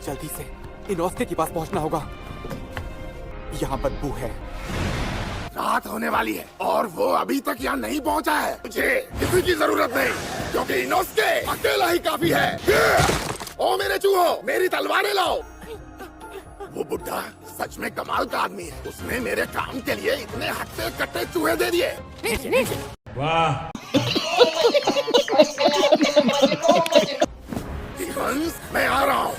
जल्दी से इनोस्के के पास पहुंचना होगा। यहाँ बदबू है। रात होने वाली है और वो अभी तक यहाँ नहीं पहुँचा है। मुझे किसी की जरूरत नहीं, क्योंकि इनोस्के अकेला ही काफी है। ओ मेरे चूहो, मेरी तलवारें लाओ। वो बुड्ढा सच में कमाल का आदमी है। उसने मेरे काम के लिए इतने हट्टे कट्टे चूहे दे दिए। वाह। मैं आ रहा हूँ।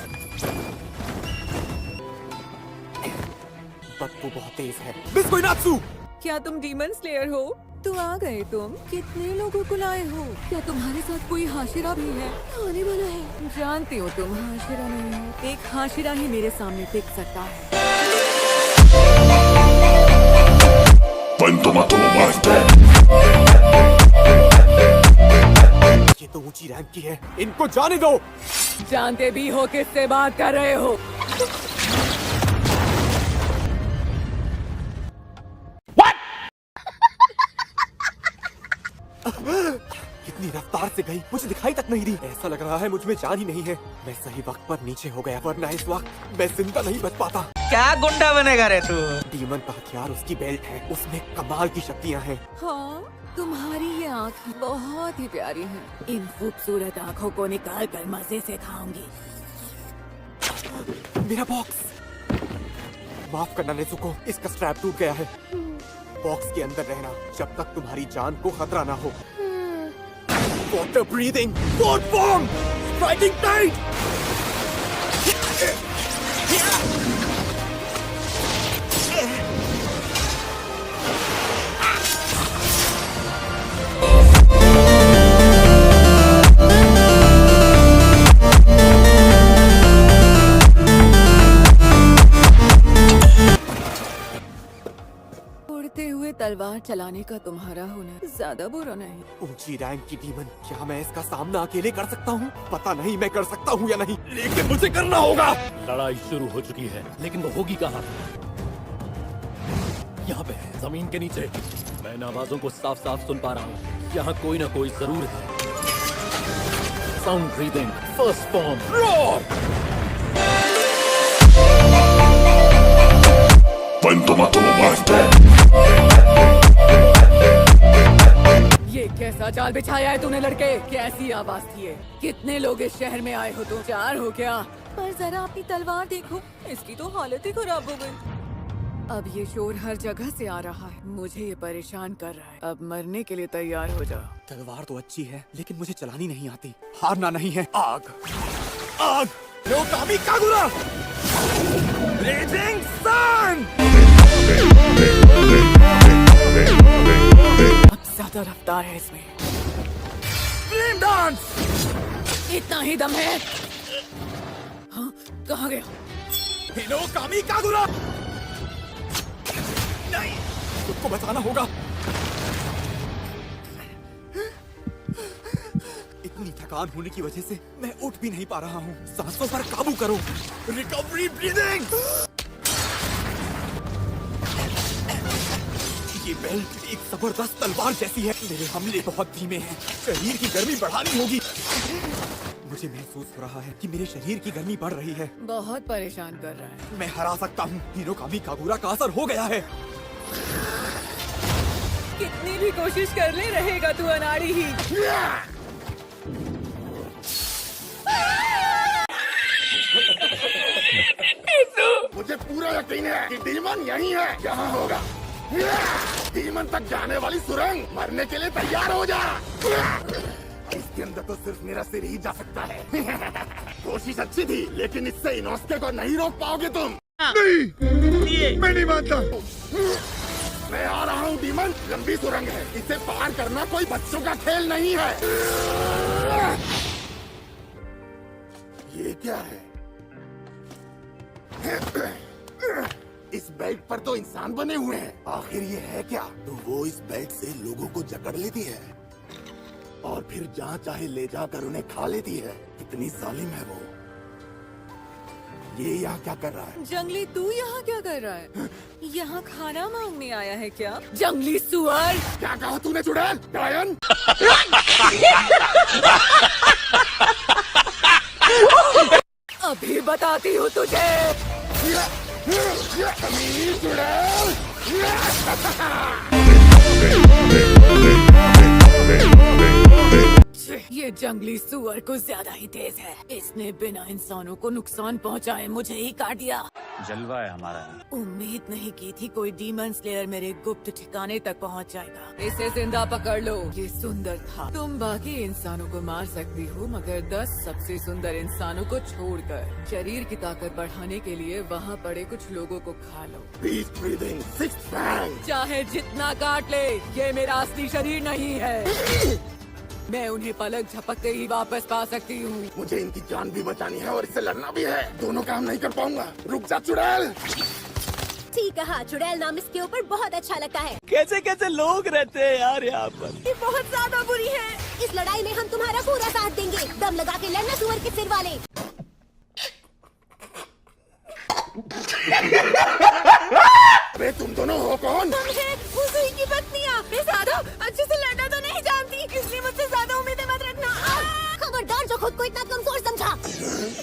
बदबू बहुत तेज है। मिस कोइनात्सु! क्या तुम डीमन स्लेयर हो? तो आ गए तुम। कितने लोगों को लाए हो? क्या तुम्हारे साथ कोई हाशिरा भी है? आने वाला है। जानती हो तुम हाशिरा नहीं हो। एक हाशिरा ही मेरे सामने टिक सकता है। ये तो ऊंची रैंक की है, इनको जाने दो। जानते भी हो किससे बात कर रहे हो? कितनी रफ्तार से गई, मुझे दिखाई तक नहीं दी। ऐसा लग रहा है मुझ में जान ही नहीं है। मैं सही वक्त पर नीचे हो गया, वरना इस वक्त मैं जिंदा नहीं बच पाता। क्या गुंडा बनेगा रे तू? डीमन का हथियार उसकी बेल्ट है, उसमें कमाल की शक्तियाँ हैं। हाँ, तुम्हारी ये आँख बहुत ही प्यारी है। इन खूबसूरत आँखों को निकाल कर मजे से खाऊंगी। मेरा बॉक्स! माफ करना नेज़ुको, इसका स्ट्रैप टूट गया है। बॉक्स के अंदर रहना जब तक तुम्हारी जान को खतरा ना हो। Water breathing, fourth form, striking tight. उड़ते हुए तलवार चलाने का तुम्हारा हुनर ज्यादा बुरा नहीं। ऊंची रैंक की डीमन, क्या मैं इसका सामना अकेले कर सकता हूँ? पता नहीं मैं कर सकता हूँ या नहीं, लेकिन मुझे करना होगा। लड़ाई शुरू हो चुकी है, लेकिन वो होगी कहाँ? यहाँ पे है, जमीन के नीचे। मैं इन आवाजों को साफ साफ सुन पा रहा हूँ। यहाँ कोई ना कोई जरूर है। Sound breathing, first form, roar. ये कैसा जाल बिछाया है तूने लड़के? कैसी आवाज थी ये? कितने लोग इस शहर में आए हो तुम? 4 हो क्या? पर जरा अपनी तलवार देखो, इसकी तो हालत ही खराब हो गई। अब ये शोर हर जगह से आ रहा है, मुझे ये परेशान कर रहा है। अब मरने के लिए तैयार हो जाओ। तलवार तो अच्छी है, लेकिन मुझे चलानी नहीं आती। हारना नहीं है। आग, आग, योकामी कागुरा, रेजिंग सन। अब ज्यादा रफ्तार है इसमें। Flame dance. इतना ही दम है? हाँ, कहाँ गया? Hinokami Kagura. नहीं, खुद को बचाना होगा। इतनी थकान होने की वजह से मैं उठ भी नहीं पा रहा हूँ। सांसों पर काबू करो। Recovery breathing. ये बेल्ट एक जबरदस्त तलवार जैसी है। मेरे हमले बहुत धीमे हैं। शरीर की गर्मी बढ़ानी होगी। मुझे महसूस हो रहा है कि मेरे शरीर की गर्मी बढ़ रही है। बहुत परेशान कर रहा है। मैं हरा सकता हूँ। हिनोकामी कागुरा का असर हो गया है। कितनी भी कोशिश कर ले, रहेगा तू अनाड़ी ही। मुझे पूरा यकीन है कि डीमन यहीं है, यहाँ होगा। डीमन तक जाने वाली सुरंग, मरने के लिए तैयार हो जा। इसके अंदर तो सिर्फ मेरा सिर ही जा सकता है। कोशिश अच्छी थी, लेकिन इससे इनोस्के को नहीं रोक पाओगे तुम। नहीं, मैं नहीं मानता। मैं आ रहा हूँ डीमन, लंबी सुरंग है, इसे पार करना कोई बच्चों का खेल नहीं है। ये क्या है? इस बेल्ट पर तो इंसान बने हुए हैं। आखिर ये है क्या? तो वो इस बेल्ट से लोगों को जकड़ लेती है और फिर जहाँ चाहे ले जाकर उन्हें खा लेती है। कितनी जालिम है वो। ये यहाँ क्या कर रहा है? जंगली, तू यहाँ क्या कर रहा है? यहाँ खाना मांगने आया है क्या? जंगली सुअर! क्या कहा तूने चुड़ैल? डायन? अभी बताती हूँ तुझे। कमीनी चुड़ैल! ये जंगली सुअर को ज्यादा ही तेज है। इसने बिना इंसानों को नुकसान पहुंचाए मुझे ही काट दिया। जलवा है हमारा। उम्मीद नहीं की थी कोई डीमन स्लेयर मेरे गुप्त ठिकाने तक पहुंच जाएगा। इसे जिंदा पकड़ लो। ये सुंदर था। तुम बाकी इंसानों को मार सकती हो, मगर 10 सबसे सुंदर इंसानों को छोड़कर शरीर की ताकत बढ़ाने के लिए वहाँ पड़े कुछ लोगों को खा लो। Beast breathing, sixth fang! चाहे जितना काट ले, ये मेरा असली शरीर नहीं है। मैं उन्हें पलक झपकते ही वापस पा सकती हूँ। मुझे इनकी जान भी बचानी है और इससे लड़ना भी है। दोनों काम नहीं कर पाऊंगा। रुक जा चुड़ैल! ठीक कहा, चुड़ैल नाम इसके ऊपर बहुत अच्छा लगता है। कैसे कैसे लोग रहते हैं यार यहाँ पर। ये बहुत ज्यादा बुरी है। इस लड़ाई में हम तुम्हारा पूरा साथ देंगे। दम लगा के लड़ना सुअर के सिर वाले। अबे तुम दोनों हो कौन? हम हैं उसी की पत्नियाँ। मैं ज्यादा अच्छे से लड़ना तो नहीं जानती, इसलिए मुझसे ज्यादा उम्मीदें मत रखना। खबरदार जो खुद को इतना कमजोर समझा।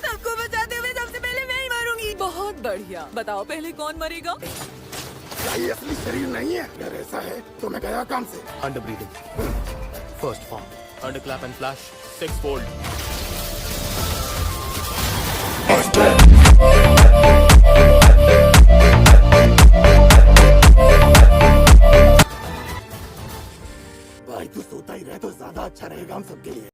सबको बचाते हुए सबसे पहले मैं ही मरूंगी। बहुत बढ़िया। बताओ पहले कौन मरेगा? क्या ये असली शरीर नहीं है? अगर ऐसा है तो मैं गया काम से। Under breathing first form, under clap and flash 6 fold. भाई तू सोता ही रहे तो ज्यादा अच्छा रहेगा हम सबके लिए।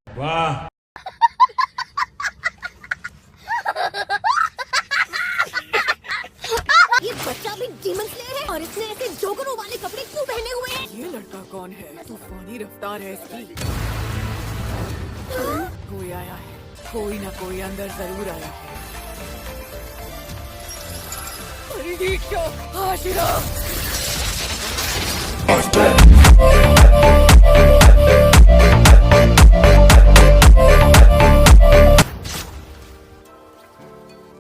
ये बच्चा भी डीमन स्लेयर है और इसने ऐसे जोगरों वाले कपड़े क्यों पहने हुए हैं? ये लड़का कौन है? तूफानी रफ्तार है इसकी। कोई आया है, कोई ना कोई अंदर जरूर आया है। अरे ये क्या? आशिरा!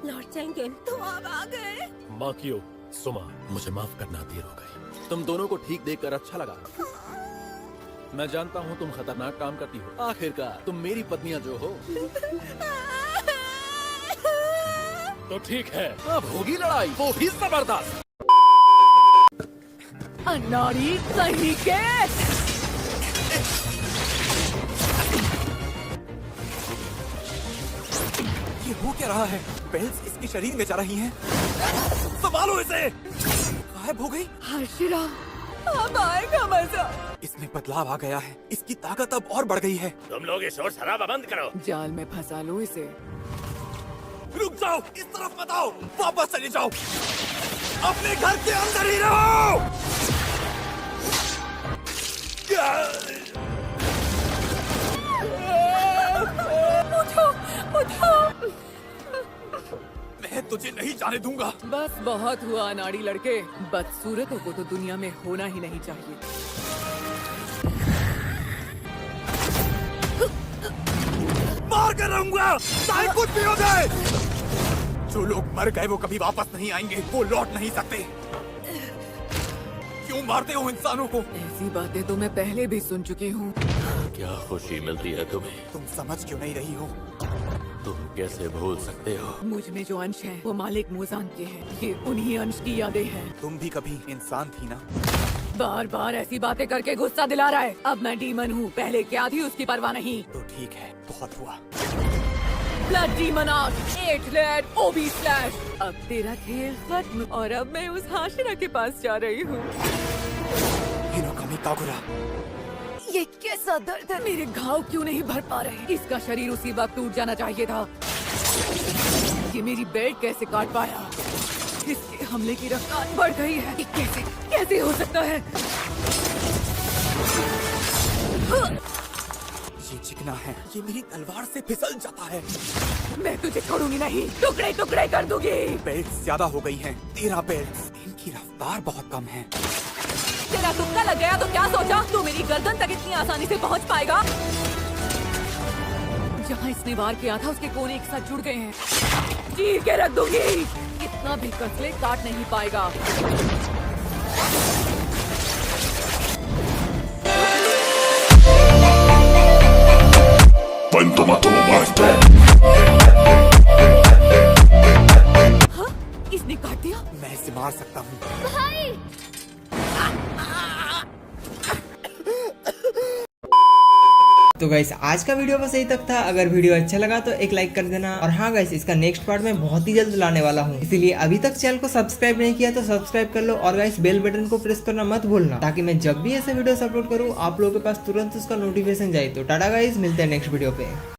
लॉर्ड चैंगेन, तो आप आ गए। माकियो, सुमा, मुझे माफ करना, देर हो गई। तुम दोनों को ठीक देखकर अच्छा लगा। मैं जानता हूँ तुम खतरनाक काम करती हो। आखिरकार तुम मेरी पत्नियां जो हो। तो ठीक है, अब होगी लड़ाई, वो भी जबरदस्त। अनाड़ी सही के। ये हो क्या रहा है? बेल्स इसके शरीर में जा रही हैं। संभालो इसे। गायब हो गई। आशिरा, अब आएगा मजा। इसमें बदलाव आ गया है। इसकी ताकत अब और बढ़ गई है। तुम लोग ये शोर शराबा बंद करो। जाल में फंसा लो इसे। रुक जाओ, इस तरफ मत आओ, वापस चले जाओ, अपने घर के अंदर ही रहो। उठो, उठो। मैं तुझे नहीं जाने दूंगा। बस बहुत हुआ अनाड़ी लड़के। बदसूरतों को तो दुनिया में होना ही नहीं चाहिए। मार कर रहूंगा, चाहे कुछ भी हो जाए। जो लोग मर गए वो कभी वापस नहीं आएंगे, वो लौट नहीं सकते। क्यों मारते हो इंसानों को? ऐसी बातें तो मैं पहले भी सुन चुकी हूँ। क्या खुशी मिलती है तुम्हें? तुम समझ क्यों नहीं रही हो? तुम कैसे भूल सकते हो? मुझ में जो अंश है वो मालिक मूजान के हैं। ये उन्हीं अंश की यादें हैं। तुम भी कभी इंसान थी ना? बार बार ऐसी बातें करके गुस्सा दिला रहा है। अब मैं डीमन हूँ, पहले क्या थी उसकी परवाह नहीं। तो ठीक है, बहुत हुआ। ब्लड डीमन आर्ट 8 लेयर ओबी स्लैश। अब तेरा खेल खत्म और अब मैं उस हाशिरा के पास जा रही हूँ। Hinokami Kagura. ये कैसा दर्द है? मेरे घाव क्यों नहीं भर पा रहे? इसका शरीर उसी वक्त टूट जाना चाहिए था। ये मेरी बेल्ट कैसे काट पाया? इसके हमले की रफ्तार बढ़ गई है। ये कैसे कैसे हो सकता है? ये चिकना है, ये मेरी तलवार से फिसल जाता है। मैं तुझे छोड़ूंगी नहीं, टुकड़े टुकड़े कर दूंगी। बेल्ट ज्यादा हो गई हैं, 13 बेल्ट। इनकी रफ्तार बहुत कम है। तेरा तुक्का लग गया तो क्या सोचा? तू मेरी गर्दन तक इतनी आसानी से पहुंच पाएगा? जहाँ इसने वार किया था उसके कोने एक साथ जुड़ गए हैं। चीर के रख दूंगी। कितना भी कस ले, काट नहीं पाएगा। When tomato मार सकता हूँ। भाई तो गाइस आज का वीडियो बस यही तक था। अगर वीडियो अच्छा लगा तो एक लाइक कर देना। और हाँ गाइस, इसका नेक्स्ट पार्ट मैं बहुत ही जल्द लाने वाला हूँ, इसीलिए अभी तक चैनल को सब्सक्राइब नहीं किया तो सब्सक्राइब कर लो। और गाइस बेल बटन को प्रेस करना मत भूलना, ताकि मैं जब भी ऐसे वीडियो अपलोड करूँ आप लोगों के पास तुरंत उसका नोटिफिकेशन जाए। तो टाटा गाइस, मिलते हैं नेक्स्ट वीडियो पे।